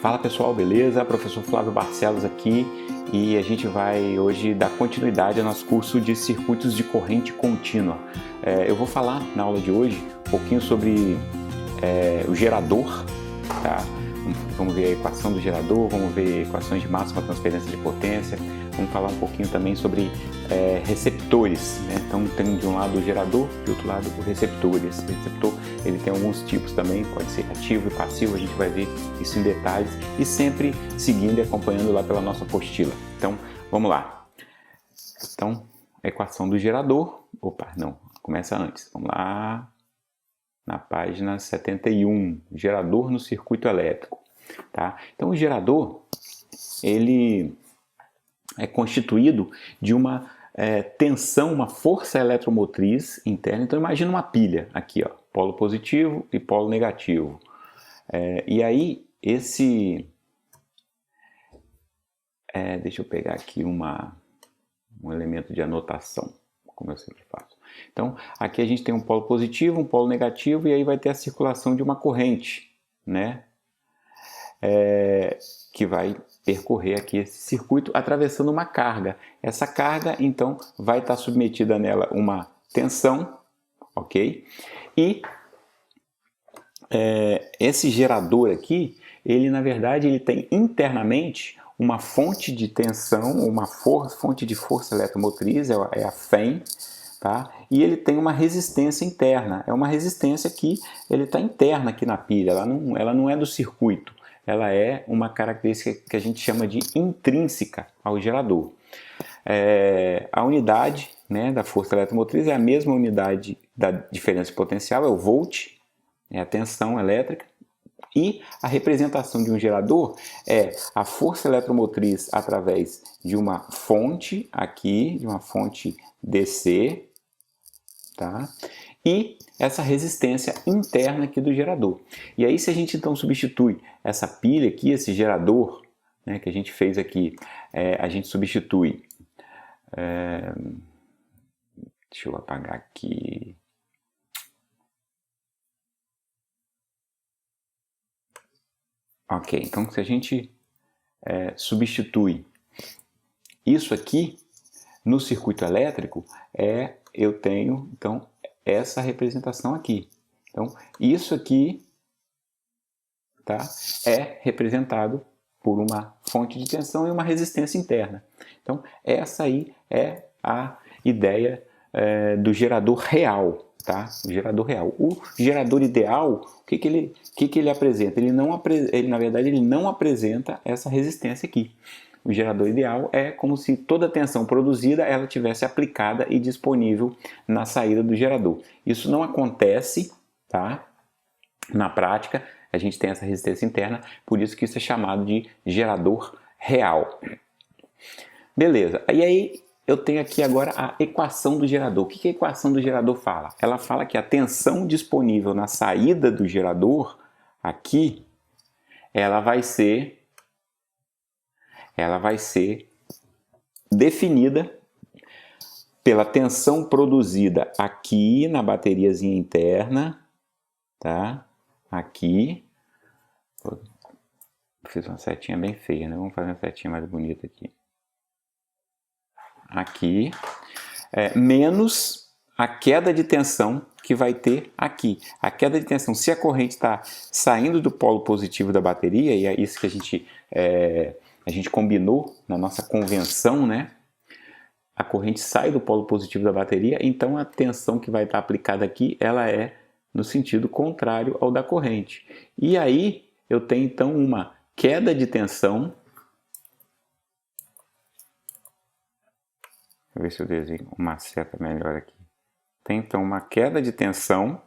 Fala pessoal, beleza? Professor Flávio Barcelos aqui e a gente vai hoje dar continuidade ao nosso curso de circuitos de corrente contínua. Eu vou falar na aula de hoje um pouquinho sobre o gerador, tá? Vamos ver a equação do gerador, vamos ver equações de máxima transferência de potência, vamos falar um pouquinho também sobre receptores, né? Então tem de um lado o gerador, do outro lado o receptor. Esse receptor ele tem alguns tipos também, pode ser ativo e passivo, a gente vai ver isso em detalhes e sempre seguindo e acompanhando lá pela nossa apostila. Então vamos lá. Então, a equação do gerador, começa antes, vamos lá. Na página 71, gerador no circuito elétrico, tá? Então o gerador, ele é constituído de uma tensão, uma força eletromotriz interna. Então imagina uma pilha aqui, ó, polo positivo e polo negativo. E aí esse... deixa eu pegar aqui um elemento de anotação, como eu sempre faço. Então, aqui a gente tem um polo positivo, um polo negativo, e aí vai ter a circulação de uma corrente, né? Que vai percorrer aqui esse circuito atravessando uma carga. Essa carga, então, vai estar submetida nela uma tensão, ok? E esse gerador aqui, ele na verdade ele tem internamente uma fonte de tensão, uma fonte de força eletromotriz, é a FEM, tá? E ele tem uma resistência interna, é uma resistência que ele está interna aqui na pilha, ela não é do circuito, ela é uma característica que a gente chama de intrínseca ao gerador. A unidade, né, da força eletromotriz é a mesma unidade da diferença de potencial, é o volt, é a tensão elétrica, e a representação de um gerador é a força eletromotriz através de uma fonte aqui, de uma fonte DC, tá? E essa resistência interna aqui do gerador. E aí se a gente então substitui essa pilha aqui, esse gerador, né, que a gente fez aqui, a gente substitui... deixa eu apagar aqui... Ok, então se a gente substitui isso aqui no circuito elétrico, eu tenho então essa representação aqui. Então isso aqui, tá, é representado por uma fonte de tensão e uma resistência interna. Então essa aí é a ideia do gerador real. Tá? O gerador real. O gerador ideal, o que ele apresenta? Na verdade, ele não apresenta essa resistência aqui. O gerador ideal é como se toda a tensão produzida ela tivesse aplicada e disponível na saída do gerador. Isso não acontece, tá? Na prática, a gente tem essa resistência interna, por isso que isso é chamado de gerador real. Beleza. E aí eu tenho aqui agora a equação do gerador. O que a equação do gerador fala? Ela fala que a tensão disponível na saída do gerador, aqui, ela vai ser definida pela tensão produzida aqui na bateriazinha interna, tá? Aqui. Fiz uma setinha bem feia, né? Vamos fazer uma setinha mais bonita aqui. Aqui, menos a queda de tensão que vai ter aqui. A queda de tensão, se a corrente está saindo do polo positivo da bateria, e é isso que a gente combinou na nossa convenção, né? A corrente sai do polo positivo da bateria, então a tensão que vai estar aplicada aqui, ela é no sentido contrário ao da corrente. E aí eu tenho então uma queda de tensão. Vou ver se eu desenho uma seta melhor aqui. Tem então uma queda de tensão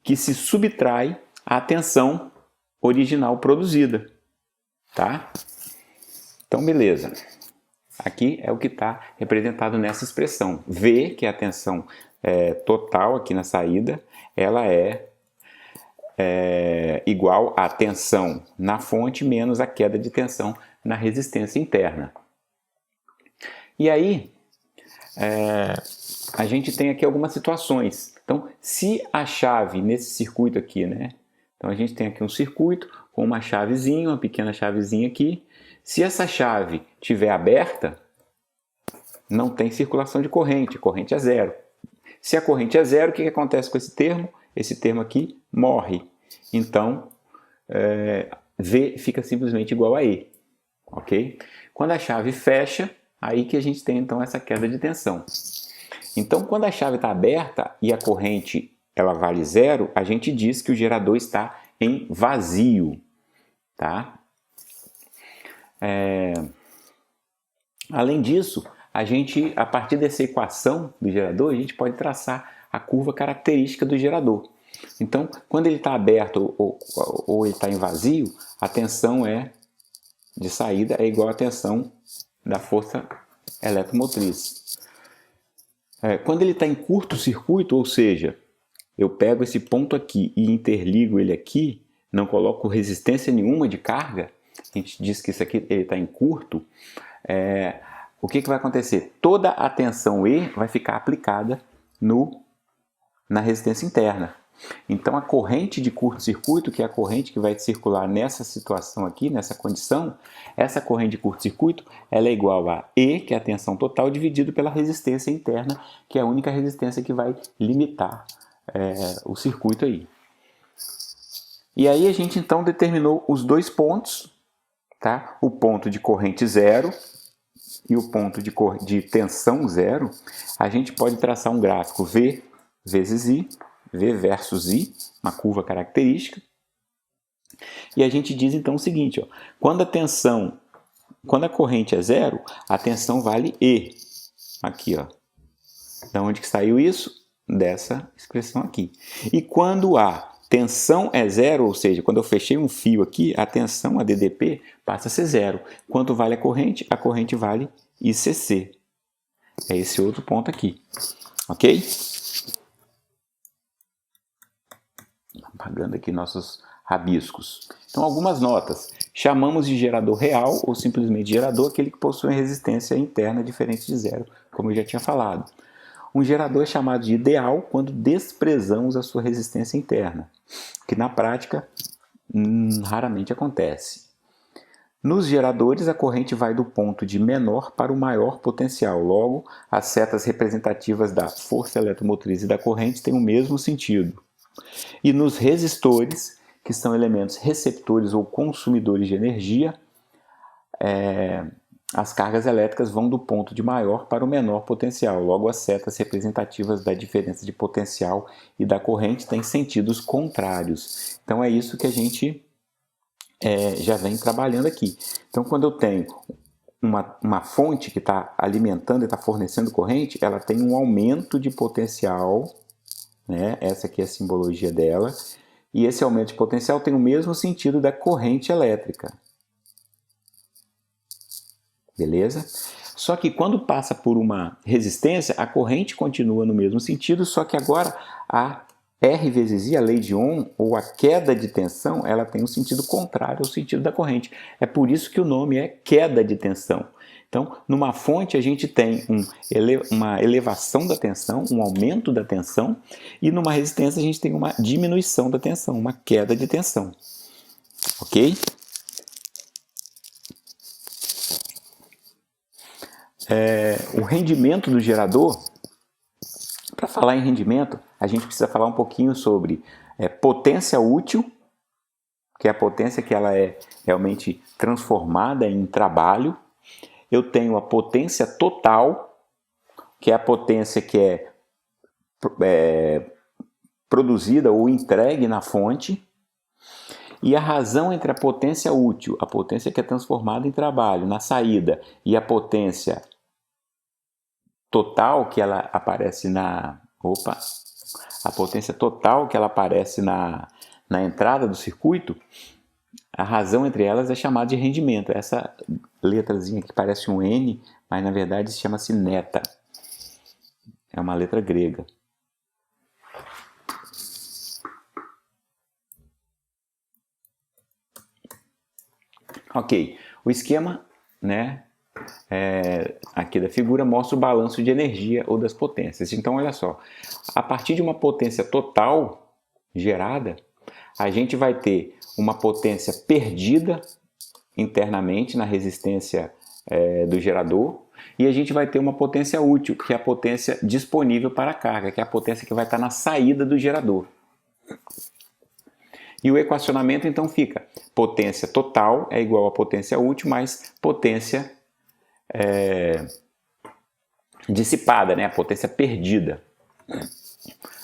que se subtrai à tensão original produzida, tá? Então, beleza. Aqui é o que está representado nessa expressão. V, que é a tensão total aqui na saída, ela é igual à tensão na fonte menos a queda de tensão na resistência interna. E aí, a gente tem aqui algumas situações. Então, se a chave nesse circuito aqui, né, Então a gente tem aqui um circuito com uma chavezinha, uma pequena chavezinha aqui. Se essa chave estiver aberta, não tem circulação de corrente, a corrente é zero. Se a corrente é zero, o que acontece com esse termo? Esse termo aqui morre. Então, V fica simplesmente igual a E. Ok? Quando a chave fecha, aí que a gente tem então essa queda de tensão. Então, quando a chave está aberta e a corrente ela vale zero, a gente diz que o gerador está em vazio. Tá? Além disso, a partir dessa equação do gerador, a gente pode traçar a curva característica do gerador. Então, quando ele está aberto ou ele está em vazio, a tensão de saída é igual à tensão da força eletromotriz. Quando ele está em curto-circuito, ou seja, eu pego esse ponto aqui e interligo ele aqui, não coloco resistência nenhuma de carga, a gente diz que isso aqui está em curto, o que vai acontecer? Toda a tensão E vai ficar aplicada na resistência interna. Então a corrente de curto-circuito, que é a corrente que vai circular nessa situação aqui, nessa condição, essa corrente de curto-circuito ela é igual a E, que é a tensão total, dividido pela resistência interna, que é a única resistência que vai limitar o circuito aí. E aí a gente então determinou os dois pontos, tá? O ponto de corrente zero e o ponto de tensão zero. A gente pode traçar um gráfico V vezes I, V versus I, uma curva característica. E a gente diz então o seguinte, ó, quando a corrente é zero, a tensão vale E. Aqui, ó. Da onde que saiu isso? Dessa expressão aqui. E quando a tensão é zero, ou seja, quando eu fechei um fio aqui, a tensão, a DDP, passa a ser zero. Quanto vale a corrente? A corrente vale ICC. É esse outro ponto aqui. Ok? Apagando aqui nossos rabiscos. Então, algumas notas. Chamamos de gerador real ou simplesmente gerador aquele que possui resistência interna diferente de zero, como eu já tinha falado. Um gerador é chamado de ideal quando desprezamos a sua resistência interna, que na prática raramente acontece. Nos geradores, a corrente vai do ponto de menor para o maior potencial. Logo, as setas representativas da força eletromotriz e da corrente têm o mesmo sentido. E nos resistores, que são elementos receptores ou consumidores de energia, as cargas elétricas vão do ponto de maior para o menor potencial. Logo, as setas representativas da diferença de potencial e da corrente têm sentidos contrários. Então, é isso que a gente já vem trabalhando aqui. Então, quando eu tenho uma fonte que está alimentando e está fornecendo corrente, ela tem um aumento de potencial, né? Essa aqui é a simbologia dela. E esse aumento de potencial tem o mesmo sentido da corrente elétrica. Beleza? Só que quando passa por uma resistência, a corrente continua no mesmo sentido, só que agora a R vezes I, a lei de Ohm, ou a queda de tensão, ela tem um sentido contrário ao sentido da corrente. É por isso que o nome é queda de tensão. Então, numa fonte a gente tem uma elevação da tensão, um aumento da tensão, e numa resistência a gente tem uma diminuição da tensão, uma queda de tensão. Ok? O rendimento do gerador, para falar em rendimento, a gente precisa falar um pouquinho sobre potência útil, que é a potência que ela é realmente transformada em trabalho. Eu tenho a potência total, que é a potência que é produzida ou entregue na fonte, e a razão entre a potência útil, a potência que é transformada em trabalho na saída, e a potência total que ela aparece a potência total que ela aparece na entrada do circuito, a razão entre elas é chamada de rendimento. Essa letrazinha que parece um N, mas na verdade chama-se neta. É uma letra grega. Ok, o esquema, né, aqui da figura mostra o balanço de energia ou das potências. Então, olha só, a partir de uma potência total gerada, a gente vai ter uma potência perdida internamente na resistência do gerador, e a gente vai ter uma potência útil, que é a potência disponível para a carga, que é a potência que vai estar na saída do gerador. E o equacionamento então fica: potência total é igual a potência útil mais potência dissipada, né? A potência perdida.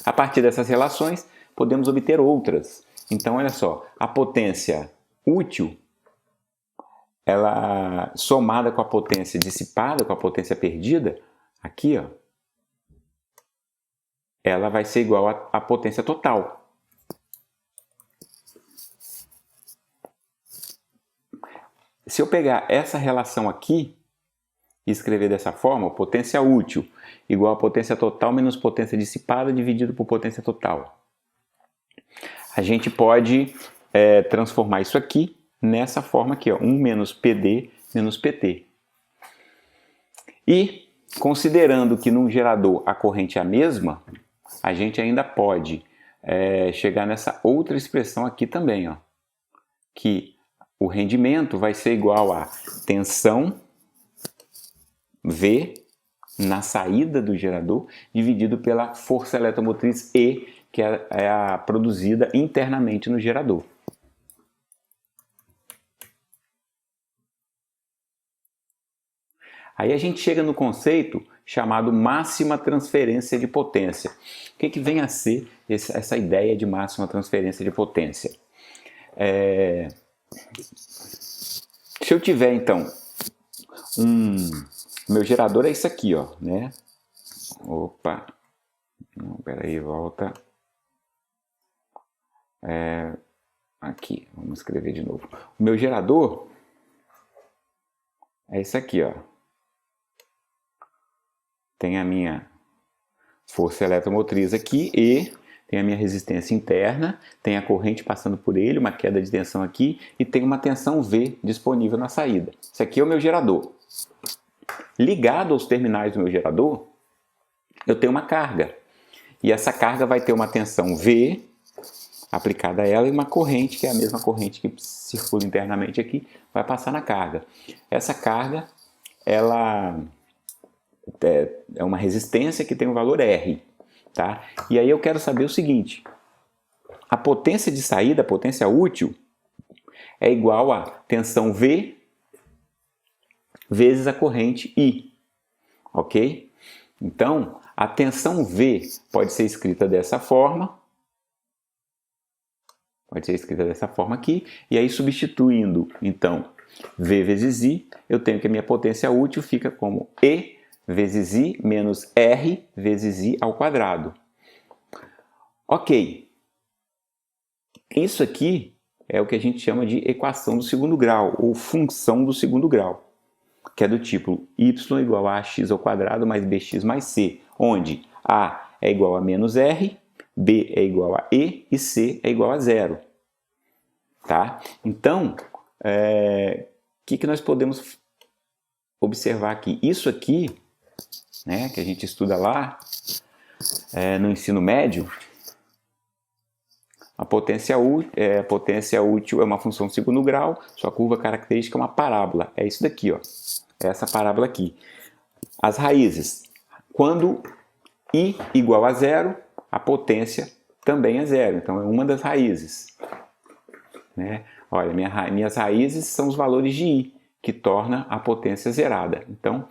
A partir dessas relações, podemos obter outras. Então, olha só, a potência útil, ela somada com a potência dissipada, com a potência perdida, aqui, ó, ela vai ser igual à potência total. Se eu pegar essa relação aqui e escrever dessa forma, potência útil igual a potência total menos potência dissipada dividido por potência total, a gente pode transformar isso aqui nessa forma aqui, ó, 1 menos PD menos PT. E, considerando que num gerador a corrente é a mesma, a gente ainda pode chegar nessa outra expressão aqui também, ó, que o rendimento vai ser igual a tensão V na saída do gerador dividido pela força eletromotriz E, que é a produzida internamente no gerador. Aí a gente chega no conceito chamado máxima transferência de potência. O que vem a ser essa ideia de máxima transferência de potência? Se eu tiver, então, meu gerador é isso aqui, ó, né? Opa, não, peraí, volta. Aqui, vamos escrever de novo. O meu gerador é isso aqui, ó. Tem a minha força eletromotriz aqui e tem a minha resistência interna, tem a corrente passando por ele, uma queda de tensão aqui e tem uma tensão V disponível na saída. Isso aqui é o meu gerador. Ligado aos terminais do meu gerador, eu tenho uma carga. E essa carga vai ter uma tensão V aplicada a ela e uma corrente, que é a mesma corrente que circula internamente aqui, vai passar na carga. Essa carga, ela é uma resistência que tem um valor R. Tá? E aí eu quero saber o seguinte: a potência de saída, a potência útil, é igual a tensão V vezes a corrente I. Ok? Então, a tensão V pode ser escrita dessa forma. Pode ser escrita dessa forma aqui. E aí, substituindo, então, V vezes I, eu tenho que a minha potência útil fica como E vezes I menos R vezes I ao quadrado. Ok. Isso aqui é o que a gente chama de equação do segundo grau, ou função do segundo grau, que é do tipo y igual a ax ao quadrado mais bx mais c, onde a é igual a menos r, b é igual a e c é igual a zero. Tá? Então, que nós podemos observar aqui? Isso aqui, né, que a gente estuda lá no ensino médio, a potência útil é uma função de segundo grau, sua curva característica é uma parábola. É isso daqui, ó. É essa parábola aqui. As raízes. Quando I igual a zero, a potência também é zero. Então, é uma das raízes. Né? Olha, minhas raízes são os valores de I, que torna a potência zerada. Então,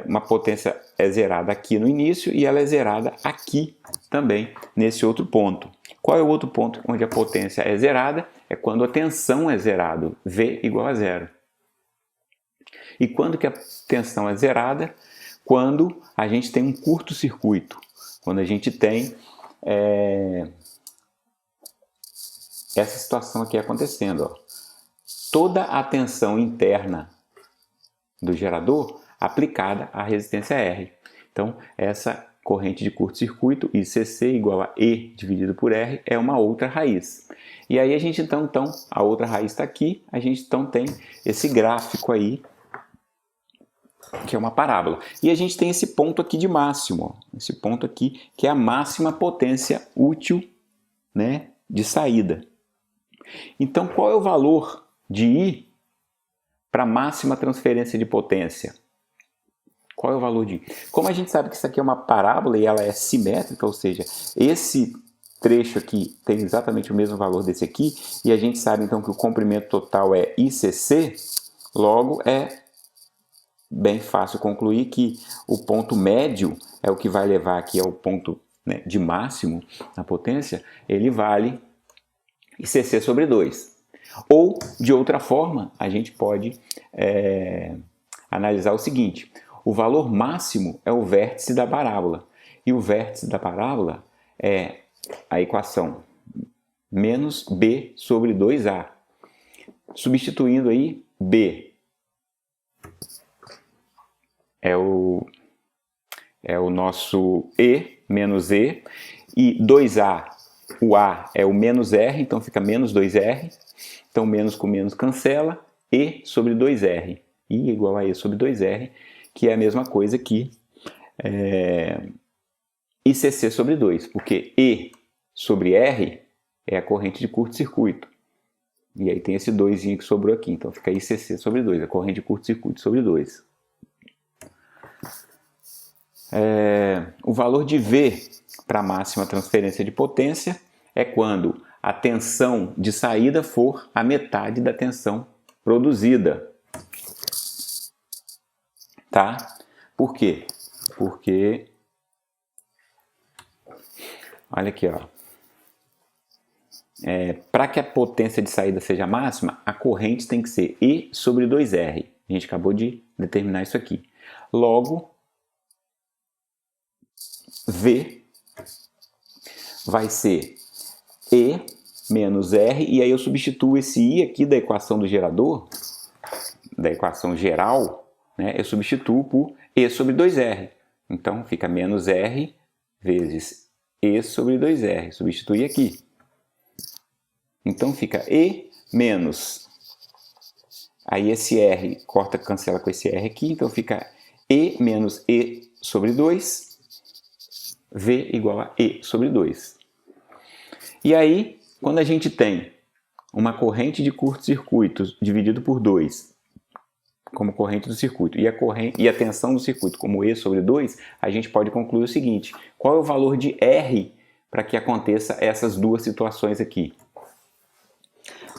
uma potência é zerada aqui no início e ela é zerada aqui também, nesse outro ponto. Qual é o outro ponto onde a potência é zerada? É quando a tensão é zerada, V igual a zero. E quando que a tensão é zerada? Quando a gente tem um curto-circuito, quando a gente tem essa situação aqui acontecendo. Ó. Toda a tensão interna do gerador aplicada à resistência R. Então, essa corrente de curto-circuito, ICC igual a E dividido por R, é uma outra raiz. E aí a gente então a outra raiz está aqui, a gente então tem esse gráfico aí, que é uma parábola. E a gente tem esse ponto aqui de máximo, ó, esse ponto aqui, que é a máxima potência útil, né, de saída. Então, qual é o valor de I para a máxima transferência de potência? Qual é o valor de I? Como a gente sabe que isso aqui é uma parábola e ela é simétrica, ou seja, esse trecho aqui tem exatamente o mesmo valor desse aqui, e a gente sabe então que o comprimento total é ICC, logo é bem fácil concluir que o ponto médio é o que vai levar aqui ao ponto, né, de máximo na potência, ele vale ICC sobre 2. Ou, de outra forma, a gente pode analisar o seguinte: o valor máximo é o vértice da parábola, e o vértice da parábola é a equação menos B sobre 2A. Substituindo aí, B é o nosso E, menos E, e 2A, o A é o menos R, então fica menos 2R, então menos com menos cancela, E sobre 2R, I igual a E sobre 2R, que é a mesma coisa que ICC sobre 2, porque E sobre R é a corrente de curto-circuito, e aí tem esse 2 que sobrou aqui, então fica ICC sobre 2, a corrente de curto-circuito sobre 2. O valor de V para a máxima transferência de potência é quando a tensão de saída for a metade da tensão produzida. Tá? Por quê? Porque, olha aqui, ó. Para que a potência de saída seja máxima, a corrente tem que ser E sobre 2R. A gente acabou de determinar isso aqui. Logo, V vai ser E menos R, e aí eu substituo esse I aqui da equação do gerador, da equação geral, né, eu substituo por E sobre 2R. Então, fica menos R vezes E sobre 2R. Substituir aqui. Então, fica E menos... Aí esse R corta, cancela com esse R aqui, então fica E menos E sobre 2, V igual a E sobre 2. E aí, quando a gente tem uma corrente de curto-circuito dividido por 2 como corrente do circuito e a tensão do circuito como E sobre 2, a gente pode concluir o seguinte: qual é o valor de R para que aconteça essas duas situações aqui?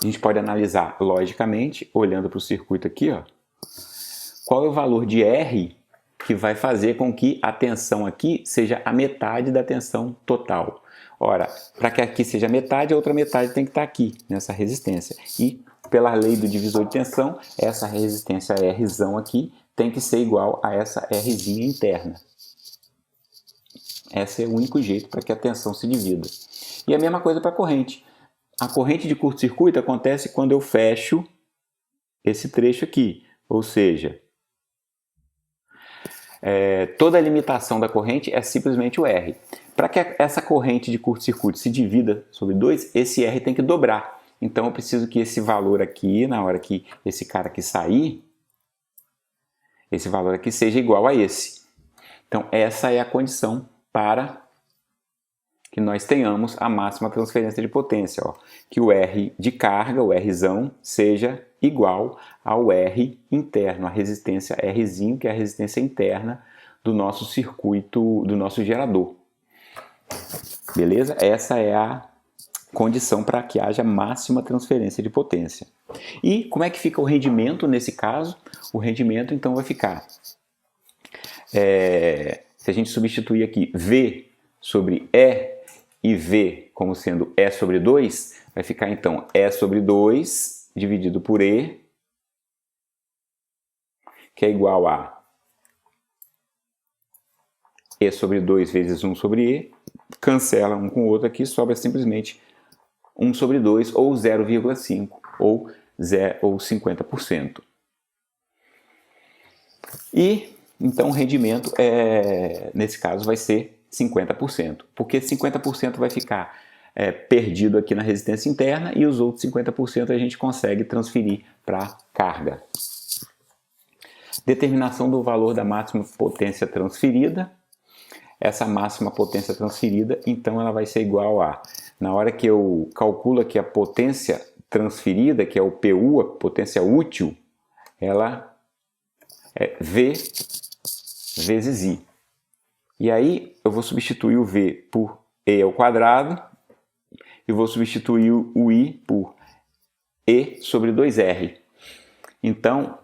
A gente pode analisar logicamente, olhando para o circuito aqui, ó, qual é o valor de R que vai fazer com que a tensão aqui seja a metade da tensão total. Ora, para que aqui seja metade, a outra metade tem que estar aqui, nessa resistência. E, pela lei do divisor de tensão, essa resistência Rzão aqui tem que ser igual a essa Rzinha interna. Esse é o único jeito para que a tensão se divida. E a mesma coisa para a corrente. A corrente de curto-circuito acontece quando eu fecho esse trecho aqui, ou seja, toda a limitação da corrente é simplesmente o R. Para que essa corrente de curto-circuito se divida sobre 2, esse R tem que dobrar. Então eu preciso que esse valor aqui, na hora que esse cara aqui sair, esse valor aqui seja igual a esse. Então essa é a condição para que nós tenhamos a máxima transferência de potência, ó, que o R de carga, o Rzão, seja igual ao R interno, a resistência Rzinho, que é a resistência interna do nosso circuito, do nosso gerador. Beleza? Essa é a condição para que haja máxima transferência de potência. E como é que fica o rendimento nesse caso? O rendimento então vai ficar, se a gente substituir aqui V sobre E e V como sendo E sobre 2, vai ficar então E sobre 2 dividido por E, que é igual a E sobre 2 vezes 1 sobre E, cancela um com o outro aqui, sobra simplesmente 1 sobre 2, ou 0,5, ou 50%. E, então, o rendimento, nesse caso, vai ser 50%, porque 50% vai ficar perdido aqui na resistência interna e os outros 50% a gente consegue transferir para a carga. Determinação do valor da máxima potência transferida. Essa máxima potência transferida, então, ela vai ser igual a na hora que eu calculo aqui a potência transferida, que é o PU, a potência útil, ela é V vezes I. E aí eu vou substituir o V por E ao quadrado e vou substituir o I por E sobre 2R. Então,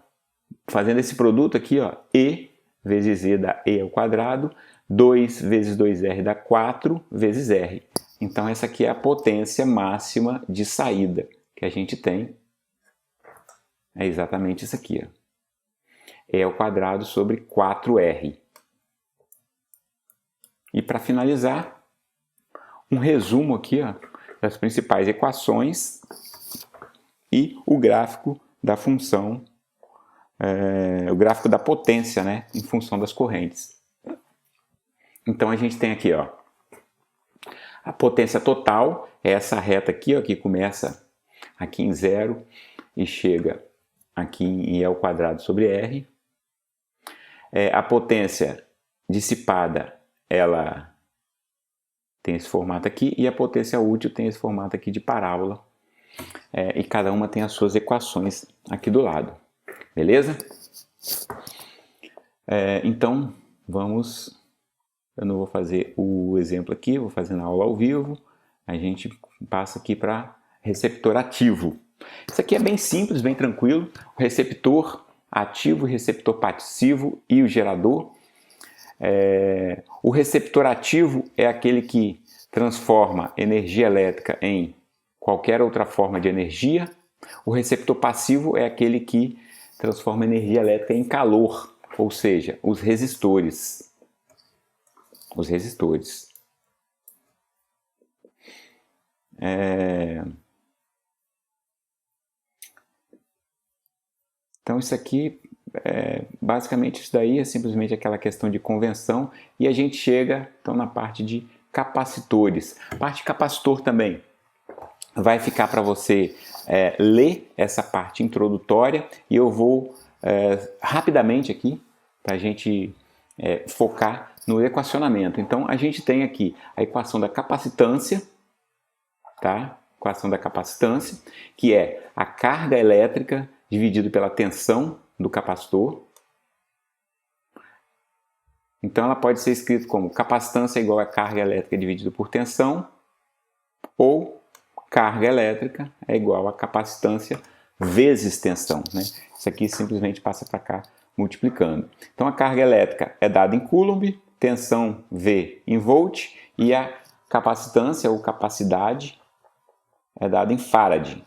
fazendo esse produto aqui, ó, E vezes E dá E ao quadrado, 2 vezes 2R dá 4 vezes R. Então, essa aqui é a potência máxima de saída que a gente tem. É exatamente isso aqui, ó. E ao quadrado sobre 4R. E para finalizar, um resumo aqui, ó, das principais equações e o gráfico da função, o gráfico da potência, né, em função das correntes. Então a gente tem aqui, ó, a potência total é essa reta aqui, ó, que começa aqui em 0 e chega aqui em E ao quadrado sobre R. A potência dissipada, ela tem esse formato aqui, e a potência útil tem esse formato aqui de parábola. E cada uma tem as suas equações aqui do lado. Beleza? Então, vamos... Eu não vou fazer o exemplo aqui, vou fazer na aula ao vivo. A gente passa aqui para receptor ativo. Isso aqui é bem simples, bem tranquilo. O receptor ativo, o receptor passivo e o gerador. O receptor ativo é aquele que transforma energia elétrica em qualquer outra forma de energia. O receptor passivo é aquele que transforma energia elétrica em calor, ou seja, os resistores. Os resistores. Então isso aqui, basicamente isso daí é simplesmente aquela questão de convenção, e a gente chega então na parte de capacitores. A parte de capacitor também vai ficar para você ler essa parte introdutória, e eu vou rapidamente aqui para a gente focar no equacionamento. Então a gente tem aqui a equação da capacitância, tá? Equação da capacitância, que é a carga elétrica dividido pela tensão do capacitor. Então ela pode ser escrita como capacitância igual a carga elétrica dividido por tensão, ou carga elétrica é igual a capacitância vezes tensão, né? Isso aqui simplesmente passa para cá multiplicando. Então a carga elétrica é dada em Coulomb, tensão V em volt, e a capacitância ou capacidade é dada em Farad.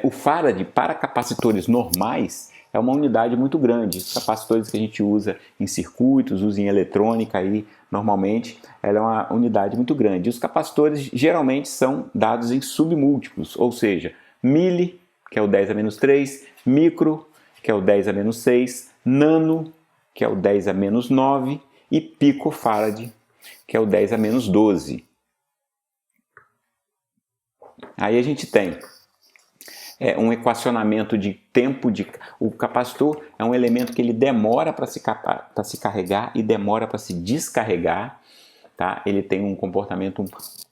O Farad, para capacitores normais, é uma unidade muito grande. Os capacitores que a gente usa em circuitos, usa em eletrônica, aí, normalmente, ela é uma unidade muito grande. Os capacitores geralmente são dados em submúltiplos, ou seja, mili, que é o 10 a menos 3, micro, que é o 10 a menos 6, nano, que é o 10 a menos 9, e picofarad, que é o 10 a menos 12. Aí a gente tem um equacionamento de tempo de... O capacitor é um elemento que ele demora para se carregar e demora para se descarregar, tá? Ele tem um comportamento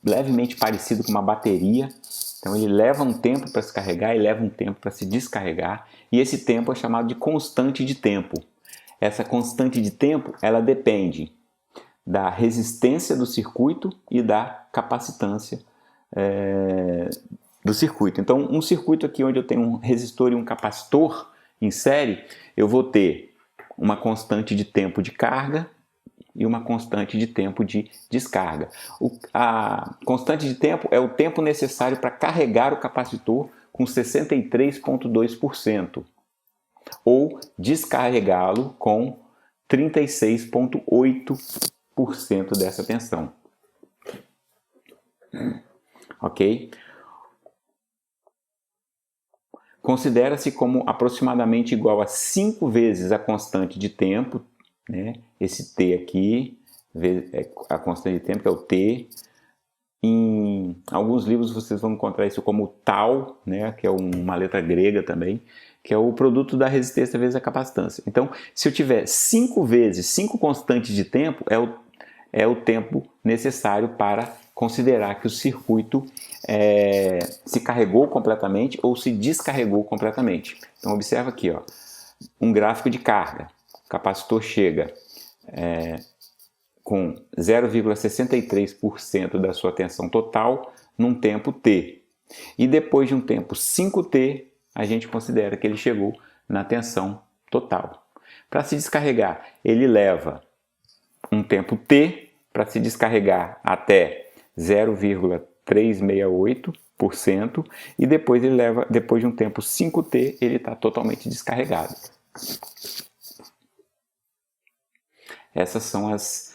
levemente parecido com uma bateria. Então ele leva um tempo para se carregar e leva um tempo para se descarregar, e esse tempo é chamado de constante de tempo. Essa constante de tempo, ela depende da resistência do circuito e da capacitância do circuito. Então, um circuito aqui onde eu tenho um resistor e um capacitor em série, eu vou ter uma constante de tempo de carga e uma constante de tempo de descarga. A constante de tempo é o tempo necessário para carregar o capacitor com 63,2%, ou descarregá-lo com 36,8% dessa tensão. Ok? Considera-se como aproximadamente igual a 5 vezes a constante de tempo, né? Esse T aqui, a constante de tempo, que é o T. Em alguns livros vocês vão encontrar isso como tal, né? Que é uma letra grega também. que é o produto da resistência vezes a capacitância. Então, se eu tiver 5 vezes 5 constantes de tempo, é o tempo necessário para considerar que o circuito se carregou completamente ou se descarregou completamente. Então, observa aqui, ó, um gráfico de carga. O capacitor chega com 0,63% da sua tensão total num tempo t. E depois de um tempo 5t, a gente considera que ele chegou na tensão total. Para se descarregar, ele leva um tempo t para se descarregar até 0,368% e depois de um tempo 5t, ele está totalmente descarregado. Essas são as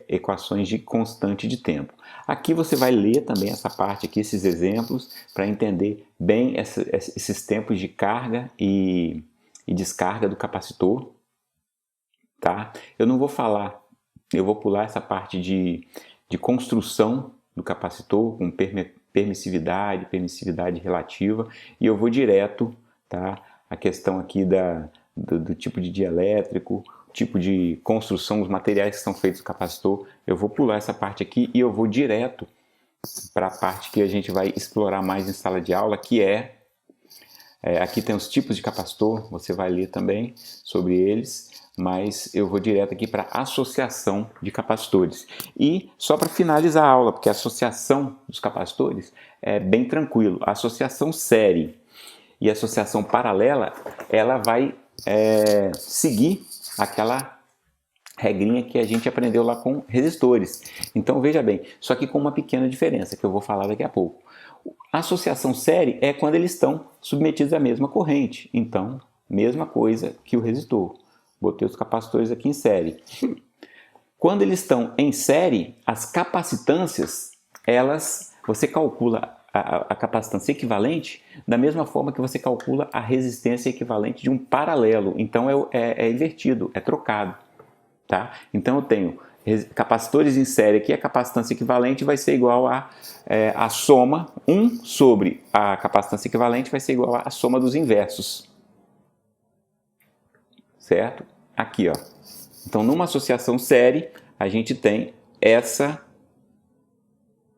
equações de constante de tempo. Aqui você vai ler também essa parte aqui, esses exemplos, para entender bem esses tempos de carga e descarga do capacitor. Tá? Eu não vou falar, eu vou pular essa parte de construção do capacitor com permissividade relativa, e eu vou direto, tá? A questão aqui do tipo de dielétrico, tipo de construção, os materiais que são feitos do capacitor. Eu vou pular essa parte aqui e eu vou direto para a parte que a gente vai explorar mais em sala de aula, que aqui tem os tipos de capacitor, você vai ler também sobre eles, mas eu vou direto aqui para associação de capacitores. E só para finalizar a aula, porque a associação dos capacitores é bem tranquilo. A associação série e a associação paralela, ela vai seguir aquela regrinha que a gente aprendeu lá com resistores. Então veja bem, só que com uma pequena diferença que eu vou falar daqui a pouco. A associação série é quando eles estão submetidos à mesma corrente. Então, mesma coisa que o resistor. Botei os capacitores aqui em série. Quando eles estão em série, as capacitâncias, você calcula a capacitância equivalente da mesma forma que você calcula a resistência equivalente de um paralelo. Então é invertido, é trocado. Tá? Então eu tenho capacitores em série aqui, a capacitância equivalente vai ser igual a soma 1 sobre a capacitância equivalente vai ser igual à soma dos inversos. Certo? Aqui, ó. Então numa associação série, a gente tem essa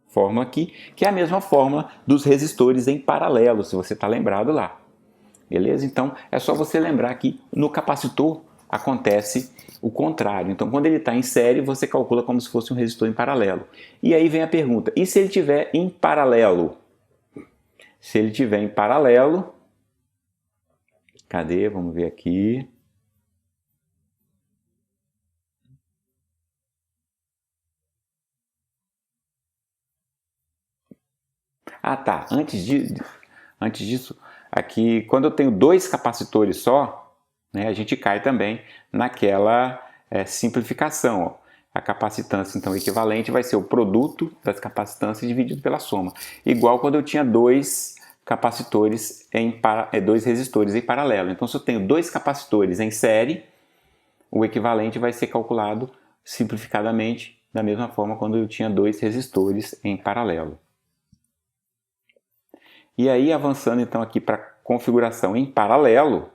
fórmula aqui, que é a mesma fórmula dos resistores em paralelo, se você está lembrado lá. Beleza? Então, é só você lembrar que no capacitor acontece o contrário. Então, quando ele está em série, você calcula como se fosse um resistor em paralelo. E aí vem a pergunta, e se ele estiver em paralelo? Se ele estiver em paralelo, cadê? Vamos ver aqui. Ah, tá. Antes disso, aqui, quando eu tenho 2 capacitores só, né, a gente cai também naquela simplificação. Ó. A capacitância, então, equivalente vai ser o produto das capacitâncias dividido pela soma. Igual quando eu tinha 2 capacitores, 2 resistores em paralelo. Então, se eu tenho 2 capacitores em série, o equivalente vai ser calculado simplificadamente da mesma forma quando eu tinha 2 resistores em paralelo. E aí, avançando então aqui para configuração em paralelo,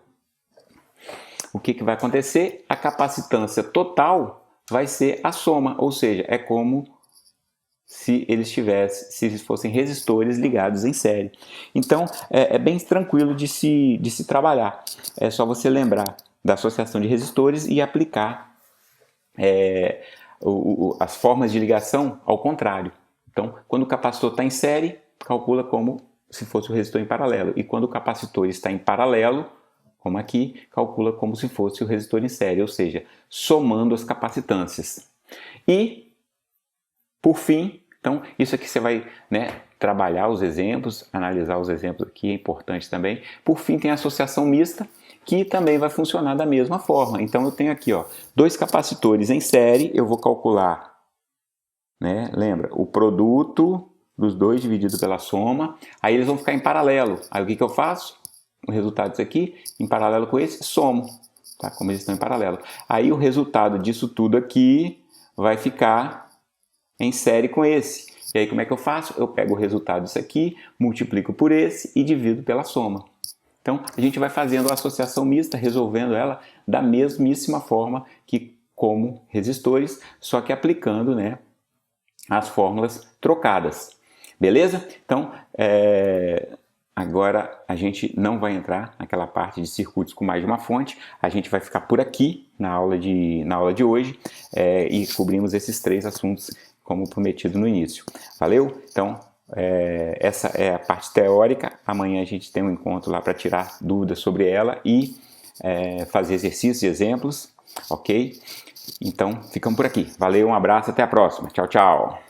o que vai acontecer? A capacitância total vai ser a soma, ou seja, é como se se fossem resistores ligados em série. Então, é bem tranquilo de se trabalhar. É só você lembrar da associação de resistores e aplicar as formas de ligação ao contrário. Então, quando o capacitor está em série, calcula como se fosse o resistor em paralelo. E quando o capacitor está em paralelo, como aqui, calcula como se fosse o resistor em série, ou seja, somando as capacitâncias. E, por fim, então, isso aqui você vai trabalhar os exemplos, analisar os exemplos aqui, é importante também. Por fim, tem a associação mista, que também vai funcionar da mesma forma. Então, eu tenho aqui 2 capacitores em série, eu vou calcular, lembra, o produto dos 2 dividido pela soma, aí eles vão ficar em paralelo. Aí o que eu faço? O resultado disso aqui, em paralelo com esse, somo, tá? Como eles estão em paralelo. Aí o resultado disso tudo aqui vai ficar em série com esse. E aí como é que eu faço? Eu pego o resultado disso aqui, multiplico por esse e divido pela soma. Então, a gente vai fazendo a associação mista, resolvendo ela da mesmíssima forma que como resistores, só que aplicando, né, as fórmulas trocadas. Beleza? Então, agora a gente não vai entrar naquela parte de circuitos com mais de uma fonte, a gente vai ficar por aqui na aula de hoje e cobrimos esses 3 assuntos como prometido no início. Valeu? Então, essa é a parte teórica. Amanhã a gente tem um encontro lá para tirar dúvidas sobre ela e fazer exercícios e exemplos, ok? Então, ficamos por aqui. Valeu, um abraço, até a próxima. Tchau, tchau.